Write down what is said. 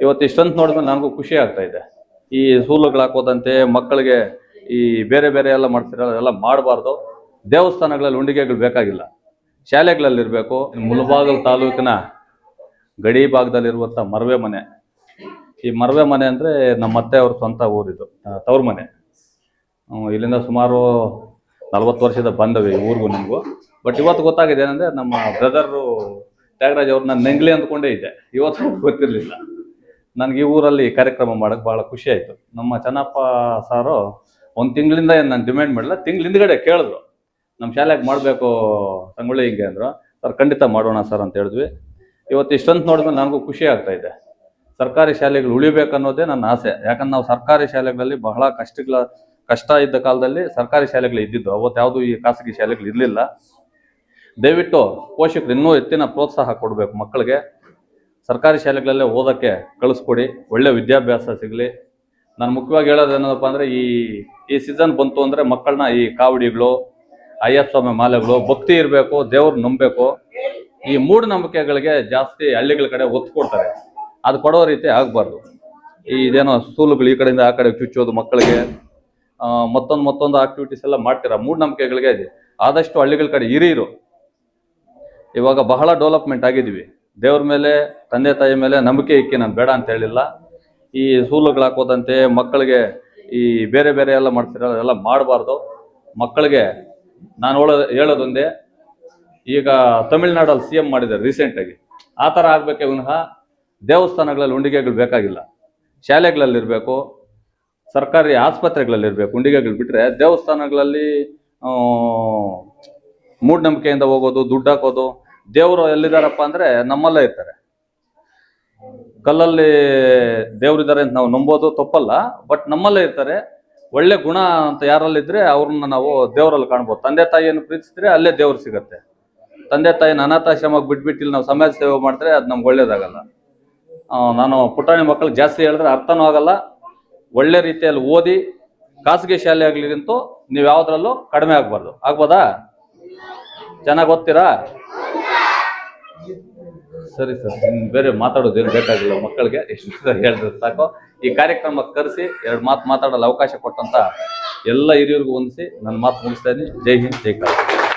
ಇವತ್ತು ಇಷ್ಟಂತ ನೋಡಿದ್ರೆ ನನಗೂ ಖುಷಿ ಆಗ್ತಾ ಇದೆ. ಈ ಸೂಲುಗಳು ಹಾಕೋದಂತೆ ಮಕ್ಕಳಿಗೆ ಈ ಬೇರೆ ಬೇರೆ ಎಲ್ಲ ಮಾಡ್ತಿರಲ್ಲ ಎಲ್ಲ ಮಾಡಬಾರ್ದು. ದೇವಸ್ಥಾನಗಳಲ್ಲಿ ಉಂಡಿಗೆಗಳು ಬೇಕಾಗಿಲ್ಲ, ಶಾಲೆಗಳಲ್ಲಿ ಇರಬೇಕು. ಮುಳಬಾಗಿಲು ತಾಲೂಕಿನ ಗಡಿ ಭಾಗದಲ್ಲಿರುವಂಥ ಮರವೆ ಮನೆ. ಈ ಮರವೆ ಮನೆ ಅಂದರೆ ನಮ್ಮ ಅತ್ತೆ ಅವ್ರ ಸ್ವಂತ ಊರಿದು, ತವ್ರ ಮನೆ. ಇಲ್ಲಿಂದ ಸುಮಾರು 40 ವರ್ಷದ ಬಂದವೆ ಈ ಊರಿಗೂ ನಮಗೂ. ಬಟ್ ಇವತ್ತು ಗೊತ್ತಾಗಿದೆ ಏನಂದರೆ ನಮ್ಮ ಬ್ರದರು ತ್ಯಾಗರಾಜ್ ಅವ್ರನ್ನ ನೆಂಗ್ಲಿ ಅಂದ್ಕೊಂಡೇ ಇದೆ, ಇವತ್ತು ಗೊತ್ತಿರಲಿಲ್ಲ. ನನಗೆ ಈ ಊರಲ್ಲಿ ಕಾರ್ಯಕ್ರಮ ಮಾಡೋಕ್ಕೆ ಭಾಳ ಖುಷಿ ಆಯಿತು. ನಮ್ಮ ಚೆನ್ನಪ್ಪ ಸಾರು 1 ತಿಂಗಳಿಂದ ಏನು ನಾನು ಡಿಮ್ಯಾಂಡ್ ಮಾಡಿಲ್ಲ, ತಿಂಗಳ ಹಿಂದ್ಗಡೆ ಕೇಳಿದ್ರು ನಮ್ಮ ಶಾಲೆಗೆ ಮಾಡಬೇಕು ಸಂಗೊಳ್ಳಿ ಹಿಂಗೆ ಅಂದರು. ಸರ್ ಖಂಡಿತ ಮಾಡೋಣ ಸರ್ ಅಂತ ಹೇಳಿದ್ವಿ. ಇವತ್ತು ಇಷ್ಟಂತ ನೋಡಿದ್ರೆ ನನಗೂ ಖುಷಿ ಆಗ್ತಾ ಇದೆ. ಸರ್ಕಾರಿ ಶಾಲೆಗಳು ಉಳಿಬೇಕನ್ನೋದೇ ನನ್ನ ಆಸೆ. ಯಾಕಂದ್ರೆ ನಾವು ಸರ್ಕಾರಿ ಶಾಲೆಗಳಲ್ಲಿ ಬಹಳ ಕಷ್ಟ ಇದ್ದ ಕಾಲದಲ್ಲಿ ಸರ್ಕಾರಿ ಶಾಲೆಗಳು ಇದ್ದಿದ್ದು, ಅವತ್ತು ಯಾವುದು ಈ ಖಾಸಗಿ ಶಾಲೆಗಳು ಇರಲಿಲ್ಲ. ದಯವಿಟ್ಟು ಪೋಷಕರು ಇನ್ನೂ ಹೆಚ್ಚಿನ ಪ್ರೋತ್ಸಾಹ ಕೊಡಬೇಕು ಮಕ್ಕಳಿಗೆ. ಸರ್ಕಾರಿ ಶಾಲೆಗಳಲ್ಲೇ ಓದೋಕ್ಕೆ ಕಳಿಸ್ಕೊಡಿ, ಒಳ್ಳೆ ವಿದ್ಯಾಭ್ಯಾಸ ಸಿಗಲಿ. ನಾನು ಮುಖ್ಯವಾಗಿ ಹೇಳೋದೇನಪ್ಪ ಅಂದರೆ ಈ ಸೀಸನ್ ಬಂತು ಅಂದರೆ ಮಕ್ಕಳನ್ನ ಈ ಕಾವಡಿಗಳು, ಅಯ್ಯಪ್ಪ ಸ್ವಾಮಿ ಮಾಲೆಗಳು, ಭಕ್ತಿ ಇರಬೇಕು, ದೇವ್ರು ನಂಬಬೇಕು. ಈ ಮೂಢನಂಬಿಕೆಗಳಿಗೆ ಜಾಸ್ತಿ ಹಳ್ಳಿಗಳ ಕಡೆ ಒತ್ತು ಕೊಡ್ತಾರೆ, ಅದು ಕೊಡೋ ರೀತಿ ಆಗಬಾರ್ದು. ಇದೇನೋ ಸೂಲುಗಳು ಈ ಕಡೆಯಿಂದ ಆ ಕಡೆ ಚುಚ್ಚೋದು ಮಕ್ಕಳಿಗೆ, ಮತ್ತೊಂದು ಆಕ್ಟಿವಿಟೀಸ್ ಎಲ್ಲ ಮಾಡ್ತೀರಾ. ಮೂಢನಂಬಿಕೆಗಳಿಗೆ ಆದಷ್ಟು ಹಳ್ಳಿಗಳ ಕಡೆ ಹಿರಿಯರು ಇವಾಗ ಬಹಳ ಡೆವಲಪ್ಮೆಂಟ್ ಆಗಿದ್ದೀವಿ. ದೇವ್ರ ಮೇಲೆ, ತಂದೆ ತಾಯಿ ಮೇಲೆ ನಂಬಿಕೆ ಇಕ್ಕಿ ನಾನು ಬೇಡ ಅಂತ ಹೇಳಿಲ್ಲ. ಈ ಸೂಲುಗಳು ಹಾಕೋದಂತೆ ಮಕ್ಕಳಿಗೆ ಈ ಬೇರೆ ಬೇರೆ ಎಲ್ಲ ಮಾಡ್ತಿರಲ್ಲ ಎಲ್ಲ ಮಾಡಬಾರ್ದು. ಮಕ್ಕಳಿಗೆ ನಾನು ಹೇಳೋದೊಂದೇ, ಈಗ ತಮಿಳ್ನಾಡಲ್ಲಿ CM ಮಾಡಿದ್ದಾರೆ ರೀಸೆಂಟಾಗಿ, ಆ ಥರ ಆಗಬೇಕೆ ವಿನಃ ದೇವಸ್ಥಾನಗಳಲ್ಲಿ ಉಂಡಿಗೆಗಳು ಬೇಕಾಗಿಲ್ಲ, ಶಾಲೆಗಳಲ್ಲಿರಬೇಕು, ಸರ್ಕಾರಿ ಆಸ್ಪತ್ರೆಗಳಲ್ಲಿರಬೇಕು ಉಂಡಿಗೆಗಳು. ಬಿಟ್ಟರೆ ದೇವಸ್ಥಾನಗಳಲ್ಲಿ ಮೂಢನಂಬಿಕೆಯಿಂದ ಹೋಗೋದು, ದುಡ್ಡು ಹಾಕೋದು. ದೇವರು ಎಲ್ಲಿದ್ದಾರಪ್ಪ ಅಂದರೆ ನಮ್ಮಲ್ಲೇ ಇರ್ತಾರೆ. ಕಲ್ಲಲ್ಲಿ ದೇವರಿದ್ದಾರೆ ಅಂತ ನಾವು ನಂಬೋದು ತಪ್ಪಲ್ಲ, ಬಟ್ ನಮ್ಮಲ್ಲೇ ಇರ್ತಾರೆ. ಒಳ್ಳೆ ಗುಣ ಅಂತ ಯಾರಲ್ಲಿದ್ದರೆ ಅವ್ರನ್ನ ನಾವು ದೇವರಲ್ಲಿ ಕಾಣ್ಬೋದು. ತಂದೆ ತಾಯಿಯನ್ನು ಪ್ರೀತಿಸಿದ್ರೆ ಅಲ್ಲೇ ದೇವ್ರು ಸಿಗುತ್ತೆ. ತಂದೆ ತಾಯಿನ ಅನಾಥಾಶ್ರಮಕ್ಕೆ ಬಿಟ್ಬಿಟ್ಟು ಇಲ್ಲಿ ನಾವು ಸಮಾಜ ಸೇವೆ ಮಾಡಿದ್ರೆ ಅದು ನಮ್ಗೆ ಒಳ್ಳೇದಾಗಲ್ಲ. ನಾನು ಪುಟಾಣಿ ಮಕ್ಕಳಿಗೆ ಜಾಸ್ತಿ ಹೇಳಿದ್ರೆ ಅರ್ಥನೂ ಆಗಲ್ಲ. ಒಳ್ಳೆ ರೀತಿಯಲ್ಲಿ ಓದಿ ಖಾಸಗಿ ಶಾಲೆ ಆಗ್ಲಿಗಂತೂ ನೀವು ಯಾವುದ್ರಲ್ಲೂ ಕಡಿಮೆ ಆಗ್ಬಾರ್ದು. ಆಗ್ಬೋದಾ? ಚೆನ್ನಾಗಿ ಓದ್ತೀರಾ? ಸರಿ ಸರ್, ಇನ್ನು ಬೇರೆ ಮಾತಾಡೋದೇನು ಬೇಕಾಗಿಲ್ಲ. ಮಕ್ಕಳಿಗೆ ಎಷ್ಟು ಹೇಳಿದ್ರೆ ಸಾಕು. ಈ ಕಾರ್ಯಕ್ರಮಕ್ಕೆ ಕರೆಸಿ 2 ಮಾತು ಮಾತಾಡಲು ಅವಕಾಶ ಕೊಟ್ಟಂತ ಎಲ್ಲ ಹಿರಿಯರಿಗೂ ಹೊಂದಿಸಿ ನನ್ನ ಮಾತು ಮುಗಿಸ್ತಾ ಇದ್ದೀನಿ. ಜೈ ಹಿಂದ್, ಜೈ ಕರ್ನಾಟಕ.